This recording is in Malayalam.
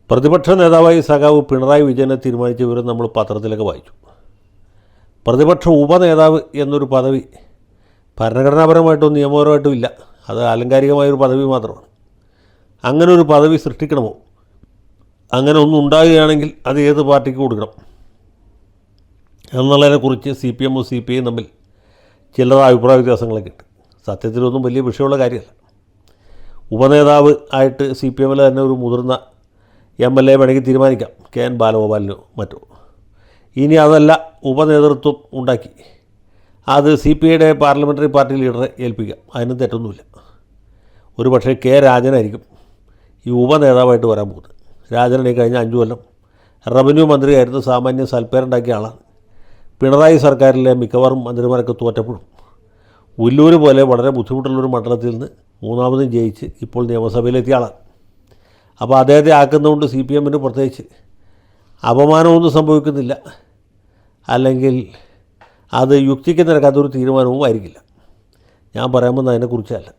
പ്രതിപക്ഷ നേതാവായി സഖാവ് പിണറായി വിജയനെ തീരുമാനിച്ച വിവരം നമ്മൾ പത്രത്തിലൊക്കെ വായിച്ചു. പ്രതിപക്ഷ ഉപനേതാവ് എന്നൊരു പദവി ഭരണഘടനാപരമായിട്ടോ നിയമപരമായിട്ടോ ഇല്ല. അത് ആലങ്കാരികമായൊരു പദവി മാത്രമാണ്. അങ്ങനെ ഒരു പദവി സൃഷ്ടിക്കണമോ? അങ്ങനെ ഒന്നും ഉണ്ടാകുകയാണെങ്കിൽ അത് ഏത് പാർട്ടിക്ക് കൊടുക്കണം എന്നുള്ളതിനെക്കുറിച്ച് CPM CPI തമ്മിൽ ചില്ലറ അഭിപ്രായ വ്യത്യാസങ്ങളൊക്കെ ഉണ്ട്. സത്യത്തിലൊന്നും വലിയ വിഷയമുള്ള കാര്യമല്ല. ഉപനേതാവ് ആയിട്ട് CPMൽ തന്നെ ഒരു മുതിർന്ന MLA വേണമെങ്കിൽ തീരുമാനിക്കാം, KN ബാലഗോപാലിനോ മറ്റോ. ഇനി അതല്ല, ഉപനേതൃത്വം ഉണ്ടാക്കി അത് CPIയുടെ പാർലമെൻ്ററി പാർട്ടി ലീഡറെ ഏൽപ്പിക്കാം. അതിനും തെറ്റൊന്നുമില്ല. ഒരു പക്ഷേ K രാജനായിരിക്കും ഈ ഉപനേതാവായിട്ട് വരാൻ പോകുന്നത്. രാജനാണ് കഴിഞ്ഞ 5 കൊല്ലം റവന്യൂ മന്ത്രിയായിരുന്നു. സാമാന്യം സൽപ്പേരുണ്ടാക്കിയ ആളാണ്. പിണറായി സർക്കാരിലെ മിക്കവാറും മന്ത്രിമാരൊക്കെ തോറ്റപ്പോഴും ഉല്ലൂർ പോലെ വളരെ ബുദ്ധിമുട്ടുള്ളൊരു മണ്ഡലത്തിൽ നിന്ന് മൂന്നാമതും ജയിച്ച് ഇപ്പോൾ നിയമസഭയിലെത്തിയ ആളാണ്. അപ്പോൾ അദ്ദേഹത്തെ ആക്കുന്നതുകൊണ്ട് CPMന് പ്രത്യേകിച്ച് അപമാനമൊന്നും സംഭവിക്കുന്നില്ല, അല്ലെങ്കിൽ അത് യുക്തിക്ക് നിരക്കാത്തൊരു തീരുമാനവും ആയിരിക്കില്ല. ഞാൻ പറയാൻ വന്നത് അതിനെക്കുറിച്ചല്ല.